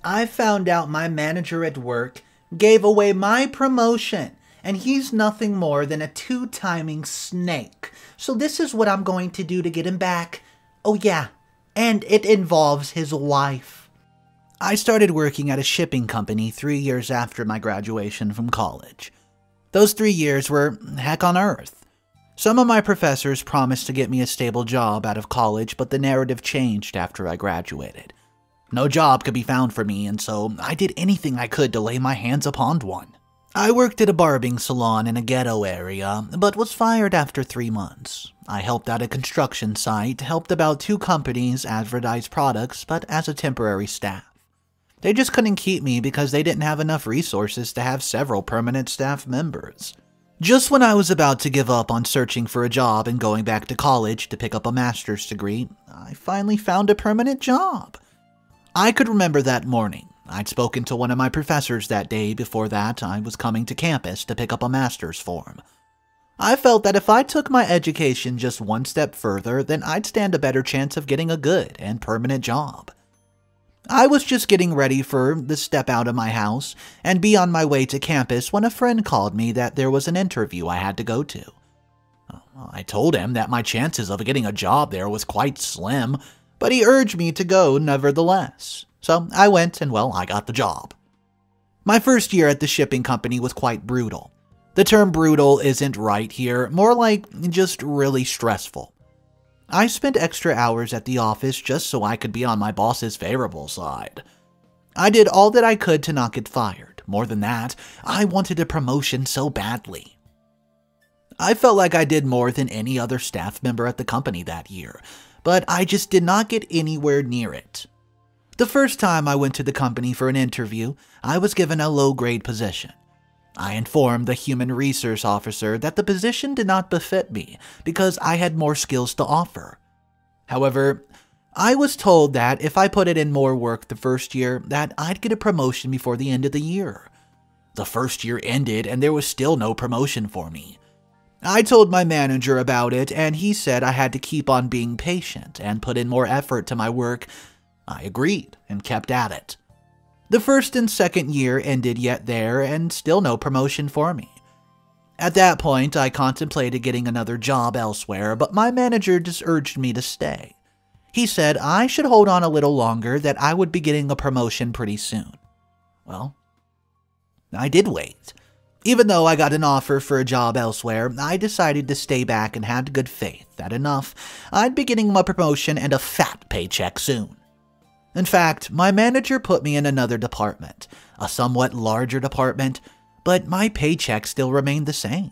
I found out my manager at work gave away my promotion, and he's nothing more than a two-timing snake. So this is what I'm going to do to get him back. Oh yeah, and it involves his wife. I started working at a shipping company 3 years after my graduation from college. Those 3 years were heck on earth. Some of my professors promised to get me a stable job out of college, but the narrative changed after I graduated. No job could be found for me, and so I did anything I could to lay my hands upon one. I worked at a barbing salon in a ghetto area, but was fired after 3 months. I helped at a construction site, helped about 2 companies advertise products, but as a temporary staff. They just couldn't keep me because they didn't have enough resources to have several permanent staff members. Just when I was about to give up on searching for a job and going back to college to pick up a master's degree, I finally found a permanent job. I could remember that morning. I'd spoken to one of my professors that day. Before that, I was coming to campus to pick up a master's form. I felt that if I took my education just one step further, then I'd stand a better chance of getting a good and permanent job. I was just getting ready for the step out of my house and be on my way to campus when a friend called me that there was an interview I had to go to. I told him that my chances of getting a job there was quite slim, but he urged me to go nevertheless. So I went and, well, I got the job. My first year at the shipping company was quite brutal. The term brutal isn't right here, more like just really stressful. I spent extra hours at the office just so I could be on my boss's favorable side. I did all that I could to not get fired. More than that, I wanted a promotion so badly. I felt like I did more than any other staff member at the company that year, but I just did not get anywhere near it. The first time I went to the company for an interview, I was given a low-grade position. I informed the human resource officer that the position did not befit me because I had more skills to offer. However, I was told that if I put in more work the first year, that I'd get a promotion before the end of the year. The first year ended and there was still no promotion for me. I told my manager about it, and he said I had to keep on being patient and put in more effort to my work. I agreed and kept at it. The first and second year ended yet there, and still no promotion for me. At that point, I contemplated getting another job elsewhere, but my manager just urged me to stay. He said I should hold on a little longer, that I would be getting a promotion pretty soon. Well, I did wait. Even though I got an offer for a job elsewhere, I decided to stay back and had good faith that I'd be getting my promotion and a fat paycheck soon. In fact, my manager put me in another department, a somewhat larger department, but my paycheck still remained the same.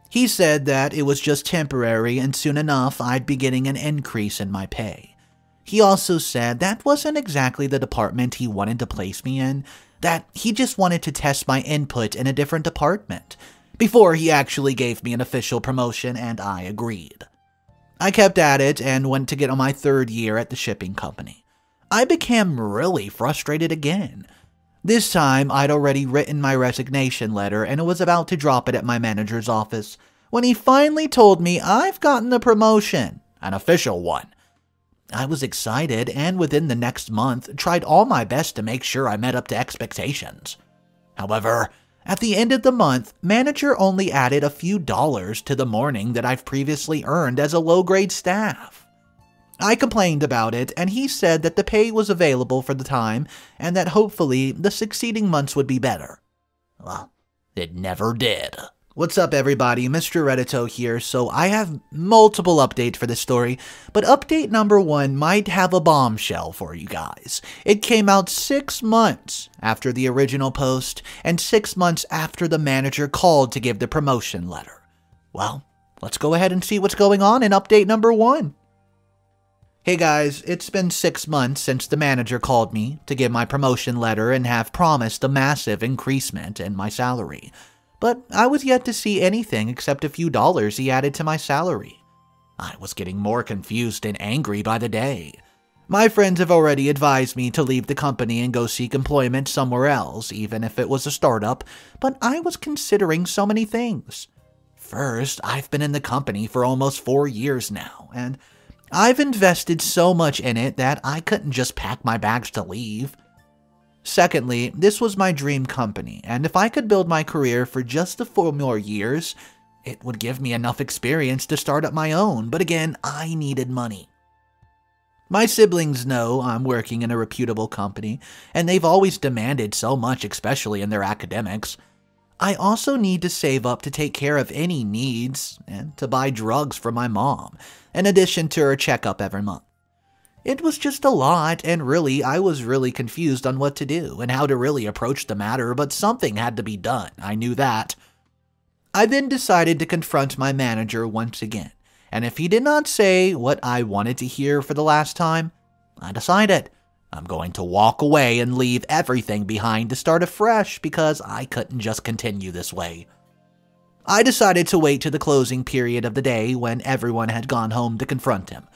He said that it was just temporary and soon enough I'd be getting an increase in my pay. He also said that wasn't exactly the department he wanted to place me in, that he just wanted to test my input in a different department before he actually gave me an official promotion, and I agreed. I kept at it and went to get on my 3rd year at the shipping company. I became really frustrated again. This time, I'd already written my resignation letter and was about to drop it at my manager's office when he finally told me I've gotten a promotion, an official one. I was excited and within the next month tried all my best to make sure I met up to expectations. However, at the end of the month, manager only added a few dollars to the morning that I've previously earned as a low-grade staff. I complained about it, and he said that the pay was available for the time and that hopefully the succeeding months would be better. Well, it never did. What's up, everybody? Mr. Reddito here. So I have multiple updates for this story, but update number 1 might have a bombshell for you guys. It came out 6 months after the original post and 6 months after the manager called to give the promotion letter. Well, let's go ahead and see what's going on in update number 1. Hey guys, it's been 6 months since the manager called me to give my promotion letter and have promised a massive increasement in my salary. But I was yet to see anything except a few dollars he added to my salary. I was getting more confused and angry by the day. My friends have already advised me to leave the company and go seek employment somewhere else, even if it was a startup, but I was considering so many things. First, I've been in the company for almost 4 years now, and I've invested so much in it that I couldn't just pack my bags to leave. Secondly, this was my dream company, and if I could build my career for just a 4 more years, it would give me enough experience to start up my own, but again, I needed money. My siblings know I'm working in a reputable company, and they've always demanded so much, especially in their academics. I also need to save up to take care of any needs and to buy drugs for my mom, in addition to her checkup every month. It was just a lot, and really, I was really confused on what to do and how to really approach the matter, but something had to be done. I knew that. I then decided to confront my manager once again, and if he did not say what I wanted to hear for the last time, I decided I'm going to walk away and leave everything behind to start afresh because I couldn't just continue this way. I decided to wait to the closing period of the day when everyone had gone home to confront him.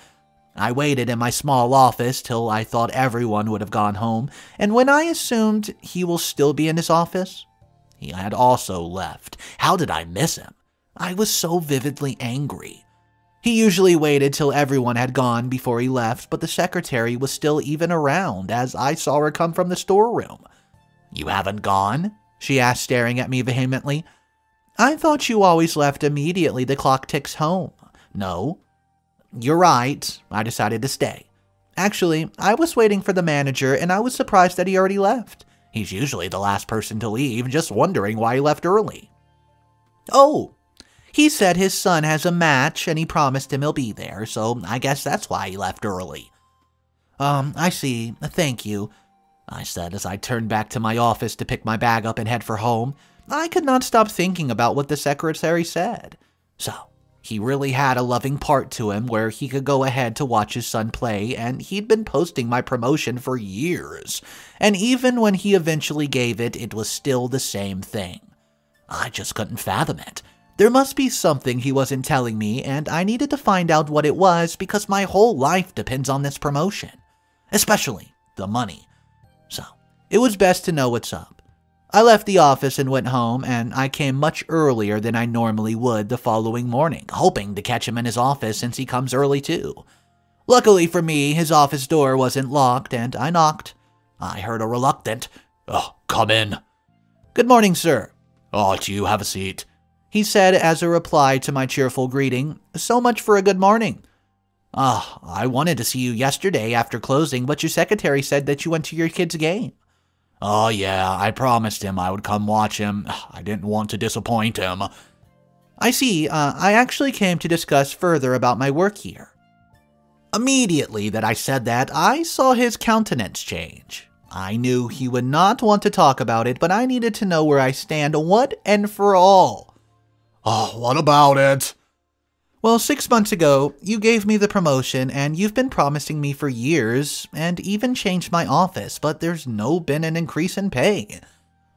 I waited in my small office till I thought everyone would have gone home, and when I assumed he will still be in his office, he had also left. How did I miss him? I was so vividly angry. He usually waited till everyone had gone before he left, but the secretary was still even around as I saw her come from the storeroom. "You haven't gone?" she asked, staring at me vehemently. "I thought you always left immediately the clock ticks home." "No." "You're right. I decided to stay. Actually, I was waiting for the manager and I was surprised that he already left. He's usually the last person to leave, just wondering why he left early." "Oh, he said his son has a match and he promised him he'll be there, so I guess that's why he left early." I see. Thank you," I said as I turned back to my office to pick my bag up and head for home. I could not stop thinking about what the secretary said. So, he really had a loving part to him where he could go ahead to watch his son play, and he'd been posting my promotion for years. And even when he eventually gave it, it was still the same thing. I just couldn't fathom it. There must be something he wasn't telling me, and I needed to find out what it was because my whole life depends on this promotion. Especially the money. So, it was best to know what's up. I left the office and went home, and I came much earlier than I normally would the following morning, hoping to catch him in his office since he comes early too. Luckily for me, his office door wasn't locked, and I knocked. I heard a reluctant, "Oh, come in." "Good morning, sir." "Oh, do you have a seat?" he said as a reply to my cheerful greeting. "So much for a good morning." I wanted to see you yesterday after closing, but your secretary said that you went to your kid's game." "Oh, yeah, I promised him I would come watch him. I didn't want to disappoint him." "I see. I actually came to discuss further about my work here." Immediately that I said that, I saw his countenance change. I knew he would not want to talk about it, but I needed to know where I stand once and for all. "Oh, what about it?" "Well, 6 months ago, you gave me the promotion, and you've been promising me for years, and even changed my office, but there's been an increase in pay.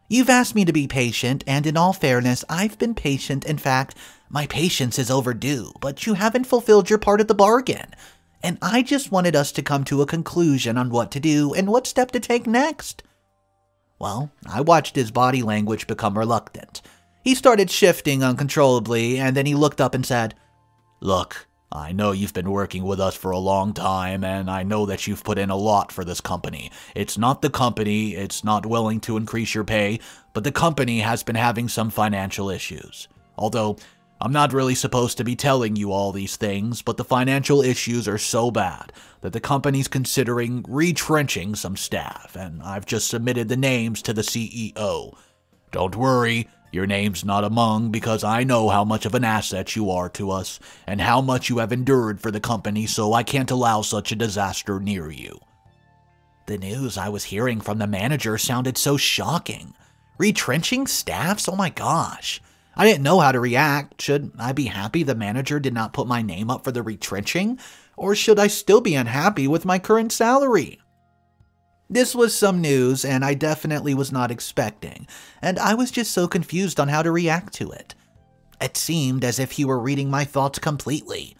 You've asked me to be patient, and in all fairness, I've been patient. In fact, my patience is overdue, but you haven't fulfilled your part of the bargain. And I just wanted us to come to a conclusion on what to do and what step to take next." Well, I watched his body language become reluctant. He started shifting uncontrollably, and then he looked up and said, "Look, I know you've been working with us for a long time, and I know that you've put in a lot for this company. It's not the company, it's not willing to increase your pay, but the company has been having some financial issues. Although, I'm not really supposed to be telling you all these things, but the financial issues are so bad that the company's considering retrenching some staff, and I've just submitted the names to the CEO. Don't worry. Your name's not among because I know how much of an asset you are to us and how much you have endured for the company, so I can't allow such a disaster near you." The news I was hearing from the manager sounded so shocking. Retrenching staffs? Oh my gosh. I didn't know how to react. Should I be happy the manager did not put my name up for the retrenching? Or should I still be unhappy with my current salary? This was some news, and I definitely was not expecting, and I was just so confused on how to react to it. It seemed as if he were reading my thoughts completely.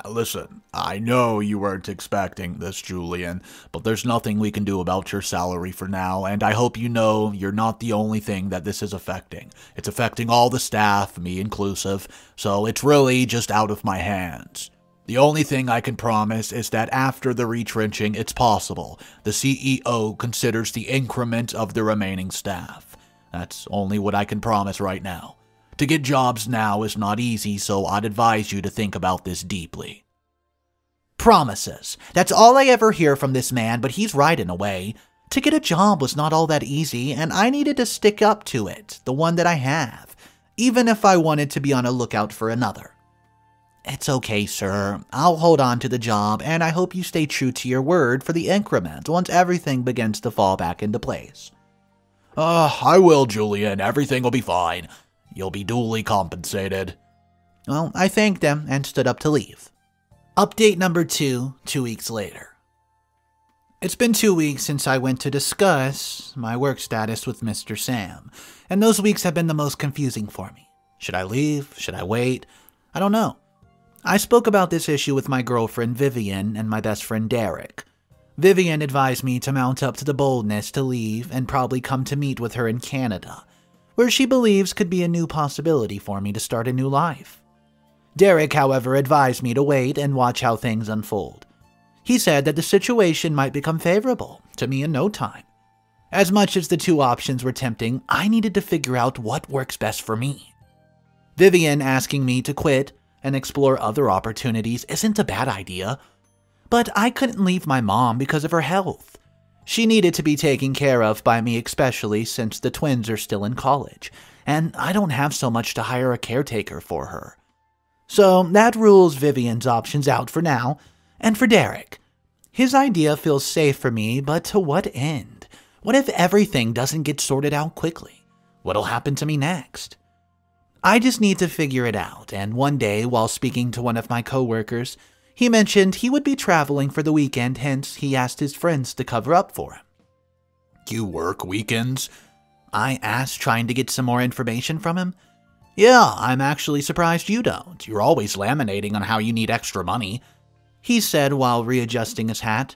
Listen, I know you weren't expecting this, Julian, but there's nothing we can do about your salary for now, and I hope you know you're not the only thing that this is affecting. It's affecting all the staff, me inclusive, so it's really just out of my hands. The only thing I can promise is that after the retrenching, it's possible the CEO considers the increment of the remaining staff. That's only what I can promise right now. To get jobs now is not easy, so I'd advise you to think about this deeply. Promises. That's all I ever hear from this man, but he's right in a way. To get a job was not all that easy, and I needed to stick up to it, the one that I have, even if I wanted to be on a lookout for another. It's okay, sir. I'll hold on to the job, and I hope you stay true to your word for the increment once everything begins to fall back into place. I will, Julian. Everything will be fine. You'll be duly compensated. Well, I thanked him and stood up to leave. Update number 2, 2 weeks later. It's been 2 weeks since I went to discuss my work status with Mr. Sam, and those weeks have been the most confusing for me. Should I leave? Should I wait? I don't know. I spoke about this issue with my girlfriend Vivian and my best friend Derek. Vivian advised me to mount up to the boldness to leave and probably come to meet with her in Canada, where she believes could be a new possibility for me to start a new life. Derek, however, advised me to wait and watch how things unfold. He said that the situation might become favorable to me in no time. As much as the two options were tempting, I needed to figure out what works best for me. Vivian asking me to quit and explore other opportunities isn't a bad idea, but I couldn't leave my mom because of her health. She needed to be taken care of by me, especially since the twins are still in college, and I don't have so much to hire a caretaker for her. So that rules Vivian's options out for now. And for Derek, his idea feels safe for me, but to what end? What if everything doesn't get sorted out quickly? What'll happen to me next? I just need to figure it out, and one day, while speaking to one of my coworkers, he mentioned he would be traveling for the weekend, hence he asked his friends to cover up for him. You work weekends? I asked, trying to get some more information from him. Yeah, I'm actually surprised you don't. You're always laminating on how you need extra money, he said while readjusting his hat.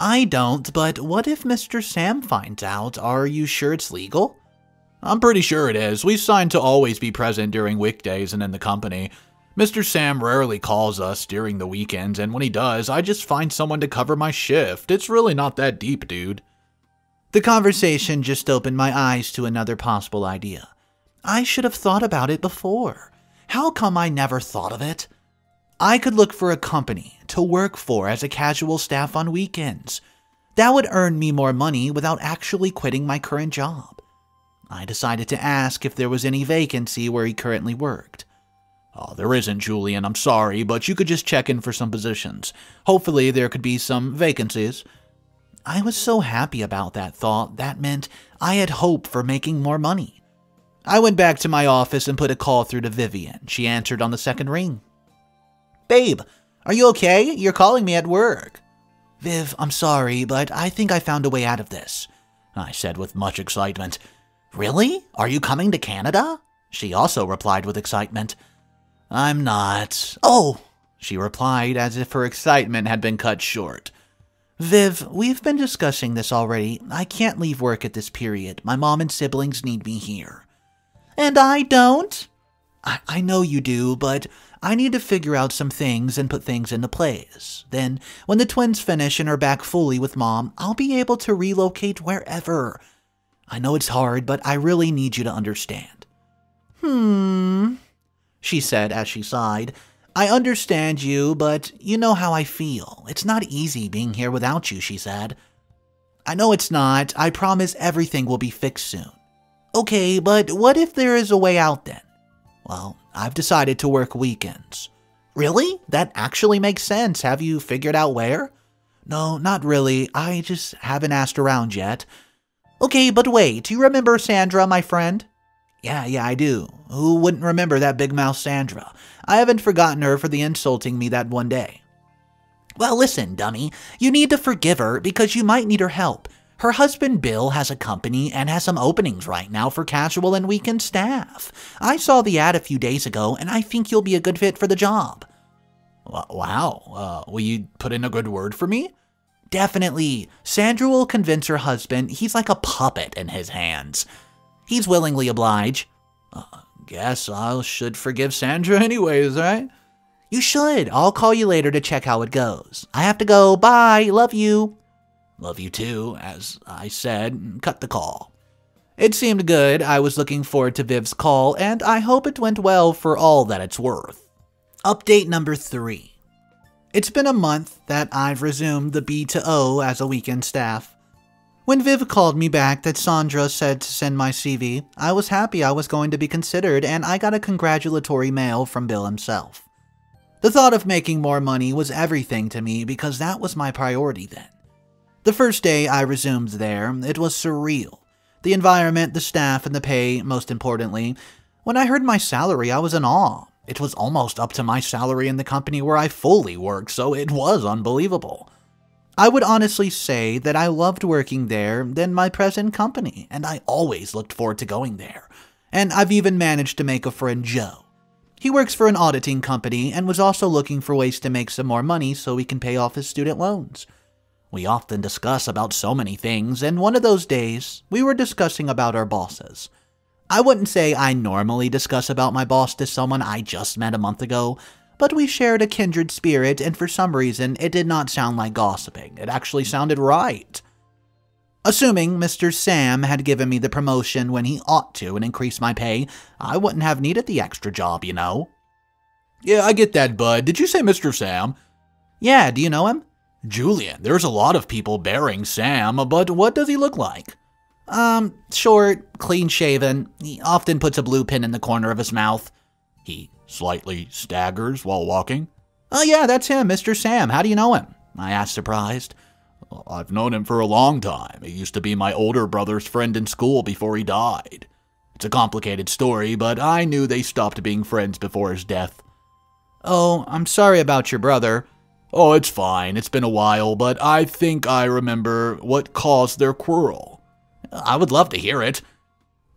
I don't, but what if Mr. Sam finds out? Are you sure it's legal? I'm pretty sure it is. We signed to always be present during weekdays and in the company. Mr. Sam rarely calls us during the weekends, and when he does, I just find someone to cover my shift. It's really not that deep, dude. The conversation just opened my eyes to another possible idea. I should have thought about it before. How come I never thought of it? I could look for a company to work for as a casual staff on weekends. That would earn me more money without actually quitting my current job. I decided to ask if there was any vacancy where he currently worked. Oh, there isn't, Julian. I'm sorry, but you could just check in for some positions. Hopefully there could be some vacancies. I was so happy about that thought. That meant I had hope for making more money. I went back to my office and put a call through to Vivian. She answered on the second ring. Babe, are you okay? You're calling me at work. Viv, I'm sorry, but I think I found a way out of this, I said with much excitement. Really? Are you coming to Canada? She also replied with excitement. I'm not. Oh, she replied as if her excitement had been cut short. Viv, we've been discussing this already. I can't leave work at this period. My mom and siblings need me here. And I don't? I know you do, but I need to figure out some things and put things into place. Then, when the twins finish and are back fully with Mom, I'll be able to relocate wherever. I know it's hard, but I really need you to understand. She said as she sighed. I understand you, but you know how I feel. It's not easy being here without you, she said. I know it's not. I promise everything will be fixed soon. Okay, but what if there is a way out then? Well, I've decided to work weekends. Really? That actually makes sense. Have you figured out where? No, not really. I just haven't asked around yet. Okay, but wait, do you remember Sandra, my friend? Yeah, I do. Who wouldn't remember that big mouth Sandra? I haven't forgotten her for the insulting me that one day. Well, listen, dummy. You need to forgive her because you might need her help. Her husband Bill has a company and has some openings right now for casual and weekend staff. I saw the ad a few days ago, and I think you'll be a good fit for the job. Wow. Will you put in a good word for me? Definitely. Sandra will convince her husband he's like a puppet in his hands. He's willingly oblige. Guess I should forgive Sandra anyways, right? You should. I'll call you later to check how it goes. I have to go. Bye. Love you. Love you too, as I said, cut the call. It seemed good. I was looking forward to Viv's call, and I hope it went well for all that it's worth. Update number 3. It's been a month that I've resumed the B2O as a weekend staff. When Viv called me back that Sandra said to send my CV, I was happy I was going to be considered, and I got a congratulatory mail from Bill himself. The thought of making more money was everything to me because that was my priority then. The first day I resumed there, it was surreal. The environment, the staff, and the pay, most importantly. When I heard my salary, I was in awe. It was almost up to my salary in the company where I fully worked, so it was unbelievable. I would honestly say that I loved working there than my present company, and I always looked forward to going there. And I've even managed to make a friend, Joe. He works for an auditing company and was also looking for ways to make some more money so he can pay off his student loans. We often discuss about so many things, and one of those days, we were discussing about our bosses. I wouldn't say I normally discuss about my boss to someone I just met a month ago, but we shared a kindred spirit, and for some reason, it did not sound like gossiping. It actually sounded right. Assuming Mr. Sam had given me the promotion when he ought to and increased my pay, I wouldn't have needed the extra job, you know? Yeah, I get that, bud. Did you say Mr. Sam? Yeah, do you know him? Julian, there's a lot of people bearing Sam, but what does he look like? Short, clean-shaven. He often puts a blue pin in the corner of his mouth. He slightly staggers while walking? Oh yeah, that's him, Mr. Sam. How do you know him? I asked, surprised. Well, I've known him for a long time. He used to be my older brother's friend in school before he died. It's a complicated story, but I knew they stopped being friends before his death. Oh, I'm sorry about your brother. Oh, it's fine. It's been a while, but I think I remember what caused their quarrel. I would love to hear it.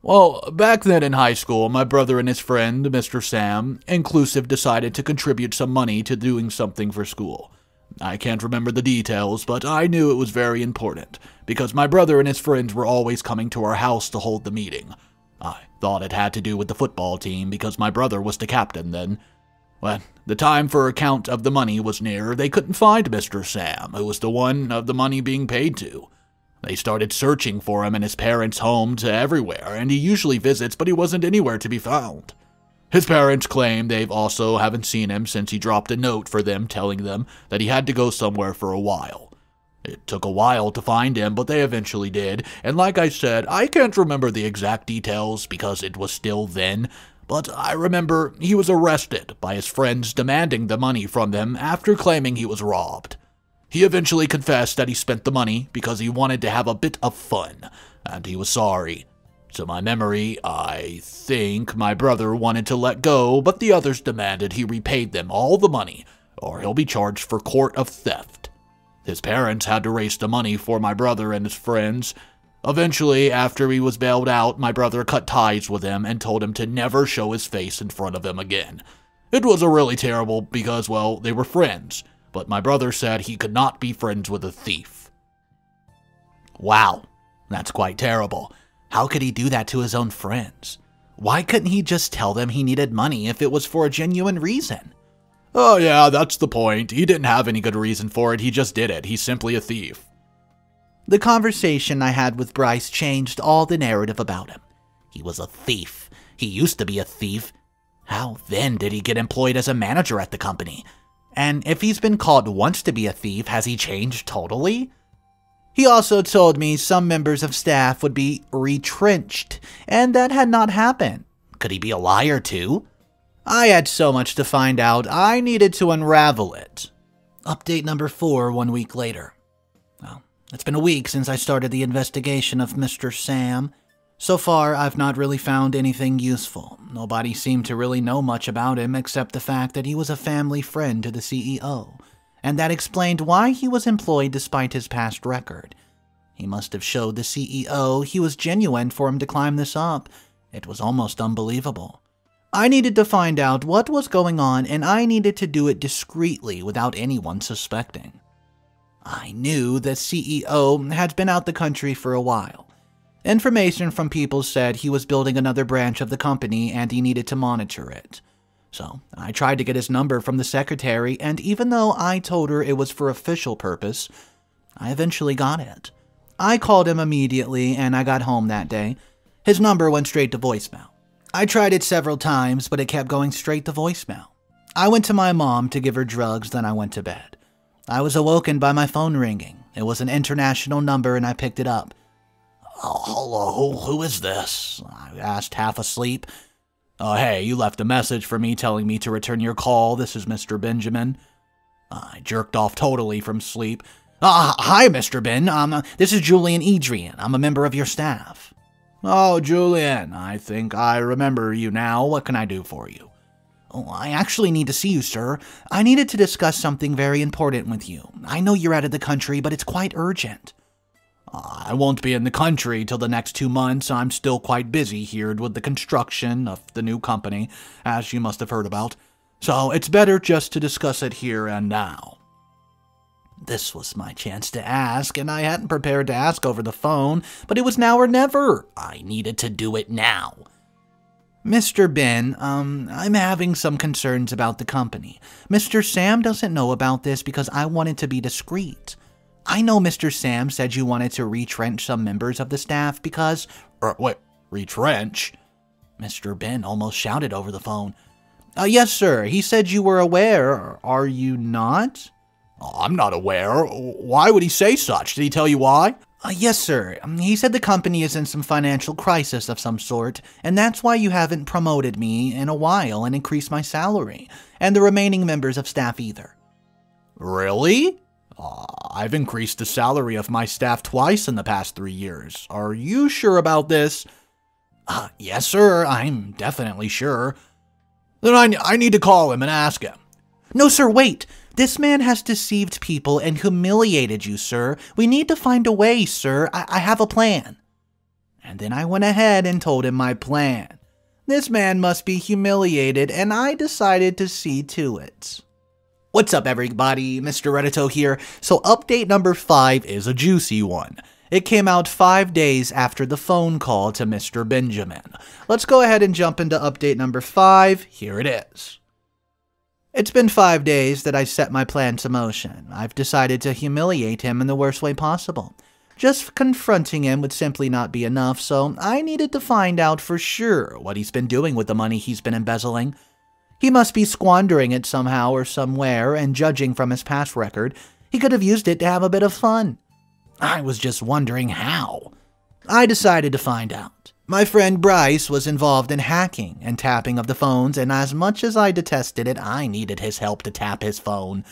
Well, back then in high school, my brother and his friend, Mr. Sam, inclusive, decided to contribute some money to doing something for school. I can't remember the details, but I knew it was very important, because my brother and his friends were always coming to our house to hold the meeting. I thought it had to do with the football team, because my brother was the captain then. When the time for account of the money was near, they couldn't find Mr. Sam, who was the one of the money being paid to. They started searching for him in his parents' home to everywhere, and he usually visits, but he wasn't anywhere to be found. His parents claim they've also haven't seen him since he dropped a note for them telling them that he had to go somewhere for a while. It took a while to find him, but they eventually did, and like I said, I can't remember the exact details because it was still then, but I remember he was arrested by his friends demanding the money from them after claiming he was robbed. He eventually confessed that he spent the money because he wanted to have a bit of fun, and he was sorry. To my memory, I think my brother wanted to let go, but the others demanded he repaid them all the money, or he'll be charged for court of theft. His parents had to raise the money for my brother and his friends. Eventually, after he was bailed out, my brother cut ties with him and told him to never show his face in front of him again. It was a really terrible because, well, they were friends, but my brother said he could not be friends with a thief. Wow, that's quite terrible. How could he do that to his own friends? Why couldn't he just tell them he needed money if it was for a genuine reason? Oh yeah, that's the point. He didn't have any good reason for it, he just did it. He's simply a thief. The conversation I had with Bryce changed all the narrative about him. He was a thief. He used to be a thief. How then did he get employed as a manager at the company? And if he's been called once to be a thief, has he changed totally? He also told me some members of staff would be retrenched, and that had not happened. Could he be a liar too? I had so much to find out, I needed to unravel it. Update number 4 1 week later. Well, it's been a week since I started the investigation of Mr. Sam. So far, I've not really found anything useful. Nobody seemed to really know much about him except the fact that he was a family friend to the CEO, and that explained why he was employed despite his past record. He must have showed the CEO he was genuine for him to climb this up. It was almost unbelievable. I needed to find out what was going on, and I needed to do it discreetly without anyone suspecting. I knew the CEO had been out the country for a while. Information from people said he was building another branch of the company and he needed to monitor it. So I tried to get his number from the secretary, and even though I told her it was for official purpose, I eventually got it. I called him immediately, and I got home that day. His number went straight to voicemail. I tried it several times, but it kept going straight to voicemail. I went to my mom to give her drugs, then I went to bed. I was awoken by my phone ringing. It was an international number, and I picked it up. Oh, hello, who is this? I asked, half asleep. Hey, you left a message for me telling me to return your call. This is Mr. Benjamin. I jerked off totally from sleep. Hi, Mr. Ben. This is Julian Adrian. I'm a member of your staff. Oh, Julian, I think I remember you now. What can I do for you? Oh, I actually need to see you, sir. I needed to discuss something very important with you. I know you're out of the country, but it's quite urgent. I won't be in the country till the next 2 months. I'm still quite busy here with the construction of the new company, as you must have heard about. So it's better just to discuss it here and now. This was my chance to ask, and I hadn't prepared to ask over the phone, but it was now or never. I needed to do it now. Mr. Ben, I'm having some concerns about the company. Mr. Sam doesn't know about this because I wanted to be discreet. I know Mr. Sam said you wanted to retrench some members of the staff because... Wait, retrench? Mr. Ben almost shouted over the phone. Yes, sir. He said you were aware. Are you not? I'm not aware. Why would he say such? Did he tell you why? Yes, sir. He said the company is in some financial crisis of some sort, and that's why you haven't promoted me in a while and increased my salary, and the remaining members of staff either. Really? I've increased the salary of my staff twice in the past 3 years. Are you sure about this? Yes, sir. I'm definitely sure. Then I need to call him and ask him. No, sir, wait. This man has deceived people and humiliated you, sir. We need to find a way, sir. I have a plan. And then I went ahead and told him my plan. This man must be humiliated, and I decided to see to it. What's up, everybody? Mr. Redito here. So update number 5 is a juicy one. It came out 5 days after the phone call to Mr. Benjamin. Let's go ahead and jump into update number 5. Here it is. It's been 5 days that I set my plan to motion. I've decided to humiliate him in the worst way possible. Just confronting him would simply not be enough, so I needed to find out for sure what he's been doing with the money he's been embezzling. He must be squandering it somehow or somewhere, and judging from his past record, he could have used it to have a bit of fun. I was just wondering how. I decided to find out. My friend Bryce was involved in hacking and tapping of the phones, and as much as I detested it, I needed his help to tap his phone.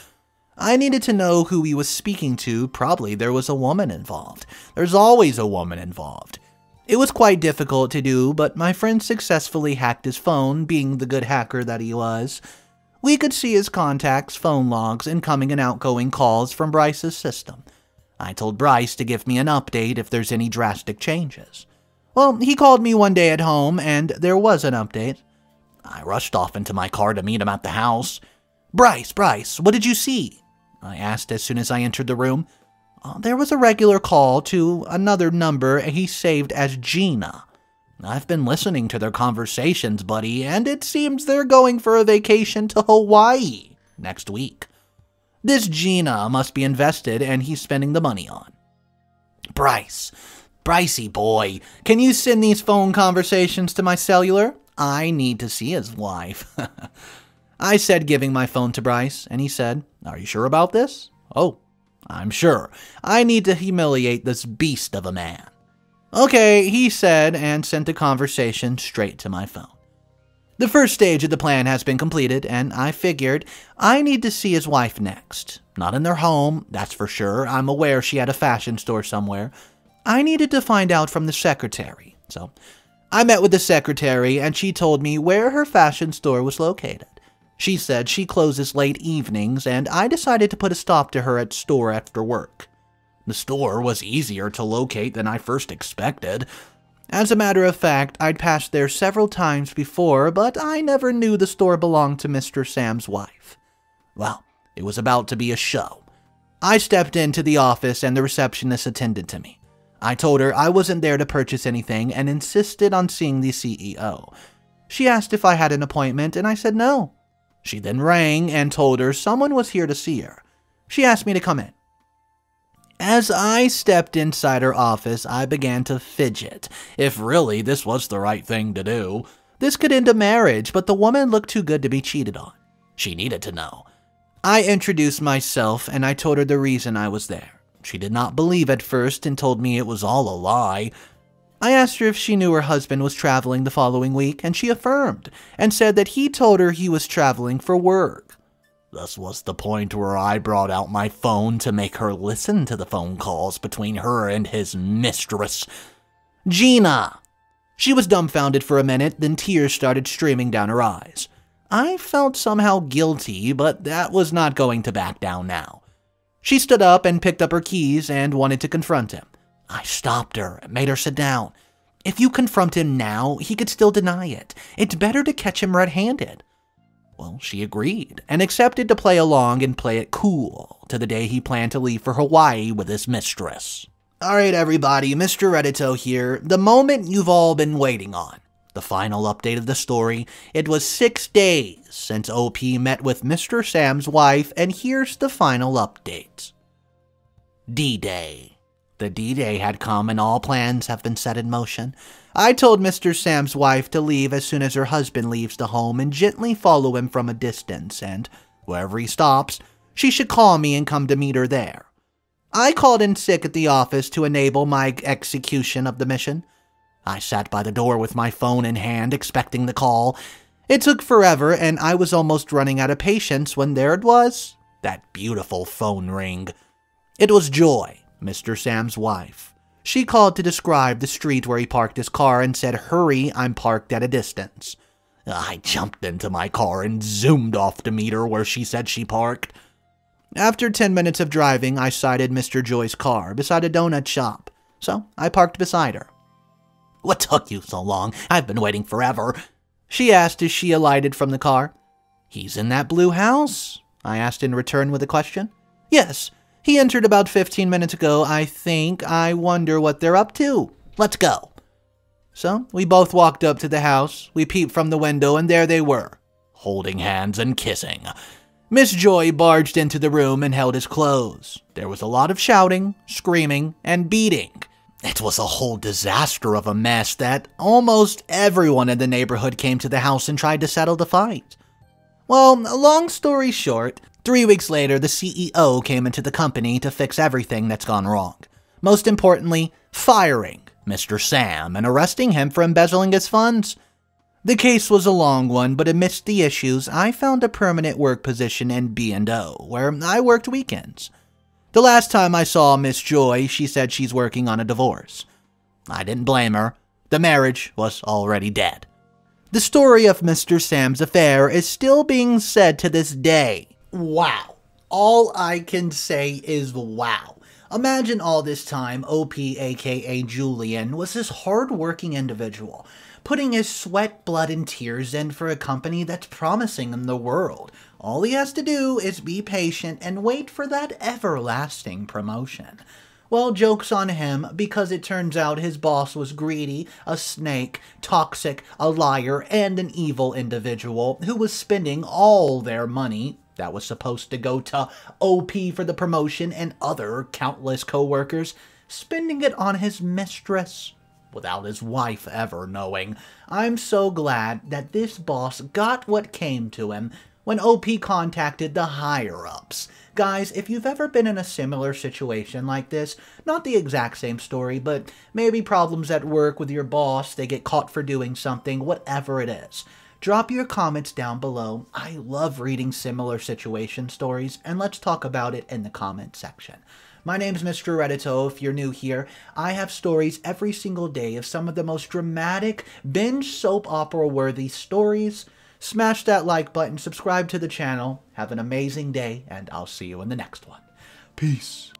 I needed to know who he was speaking to. Probably there was a woman involved. There's always a woman involved. It was quite difficult to do, but my friend successfully hacked his phone, being the good hacker that he was. We could see his contacts, phone logs, incoming and outgoing calls from Bryce's system. I told Bryce to give me an update if there's any drastic changes. Well, he called me one day at home, and there was an update. I rushed off into my car to meet him at the house. Bryce, what did you see? I asked as soon as I entered the room. There was a regular call to another number he saved as Gina. I've been listening to their conversations, buddy, and it seems they're going for a vacation to Hawaii next week. This Gina must be invested, and he's spending the money on. Brycey boy, can you send these phone conversations to my cellular? I need to see his wife. I said, giving my phone to Bryce, and he said, Are you sure about this? Oh, I'm sure. I need to humiliate this beast of a man. Okay, he said, and sent the conversation straight to my phone. The first stage of the plan has been completed, and I figured I need to see his wife next. Not in their home, that's for sure. I'm aware she had a fashion store somewhere. I needed to find out from the secretary. So I met with the secretary, and she told me where her fashion store was located. She said she closes late evenings, and I decided to put a stop to her at store after work. The store was easier to locate than I first expected. As a matter of fact, I'd passed there several times before, but I never knew the store belonged to Mr. Sam's wife. Well, it was about to be a show. I stepped into the office, and the receptionist attended to me. I told her I wasn't there to purchase anything and insisted on seeing the CEO. She asked if I had an appointment, and I said no. She then rang and told her someone was here to see her. She asked me to come in. As I stepped inside her office, I began to fidget, if really this was the right thing to do. This could end a marriage, but the woman looked too good to be cheated on. She needed to know. I introduced myself, and I told her the reason I was there. She did not believe at first and told me it was all a lie. I asked her if she knew her husband was traveling the following week, and she affirmed, and said that he told her he was traveling for work. This was the point where I brought out my phone to make her listen to the phone calls between her and his mistress, Gina. She was dumbfounded for a minute, then tears started streaming down her eyes. I felt somehow guilty, but that was not going to back down now. She stood up and picked up her keys and wanted to confront him. I stopped her and made her sit down. If you confront him now, he could still deny it. It's better to catch him red-handed. Well, she agreed and accepted to play along and play it cool to the day he planned to leave for Hawaii with his mistress. Alright everybody, Mr. Reddito here, the moment you've all been waiting on. The final update of the story. It was 6 days since OP met with Mr. Sam's wife, and here's the final update. D-Day. The D-Day had come and all plans have been set in motion. I told Mr. Sam's wife to leave as soon as her husband leaves the home and gently follow him from a distance, and wherever he stops, she should call me and come to meet her there. I called in sick at the office to enable my execution of the mission. I sat by the door with my phone in hand, expecting the call. It took forever, and I was almost running out of patience when there it was, that beautiful phone ring. It was Joy, Mr. Sam's wife. She called to describe the street where he parked his car and said, "Hurry, I'm parked at a distance." I jumped into my car and zoomed off to meet her where she said she parked. After 10 minutes of driving, I sighted Mr. Joy's car beside a donut shop, so I parked beside her. "What took you so long? I've been waiting forever," she asked as she alighted from the car. "He's in that blue house?" I asked in return with a question. "Yes, he entered about 15 minutes ago, I think. I wonder what they're up to. Let's go." So we both walked up to the house. We peeped from the window, and there they were, holding hands and kissing. Miss Joy barged into the room and held his clothes. There was a lot of shouting, screaming, and beating. It was a whole disaster of a mess that almost everyone in the neighborhood came to the house and tried to settle the fight. Well, long story short, 3 weeks later, the CEO came into the company to fix everything that's gone wrong. Most importantly, firing Mr. Sam and arresting him for embezzling his funds. The case was a long one, but amidst the issues, I found a permanent work position in B&O, where I worked weekends. The last time I saw Miss Joy, she said she's working on a divorce. I didn't blame her. The marriage was already dead. The story of Mr. Sam's affair is still being said to this day. Wow. All I can say is wow. Imagine all this time OP, aka Julian, was this hard-working individual, putting his sweat, blood, and tears in for a company that's promising him the world. All he has to do is be patient and wait for that everlasting promotion. Well, joke's on him, because it turns out his boss was greedy, a snake, toxic, a liar, and an evil individual who was spending all their money that was supposed to go to OP for the promotion and other countless co-workers, spending it on his mistress without his wife ever knowing. I'm so glad that this boss got what came to him when OP contacted the higher-ups. Guys, if you've ever been in a similar situation like this, not the exact same story, but maybe problems at work with your boss, they get caught for doing something, whatever it is, drop your comments down below. I love reading similar situation stories, and let's talk about it in the comment section. My name's Mr. Reddito. If you're new here, I have stories every single day of some of the most dramatic, binge soap opera worthy stories. Smash that like button, subscribe to the channel, have an amazing day, and I'll see you in the next one. Peace.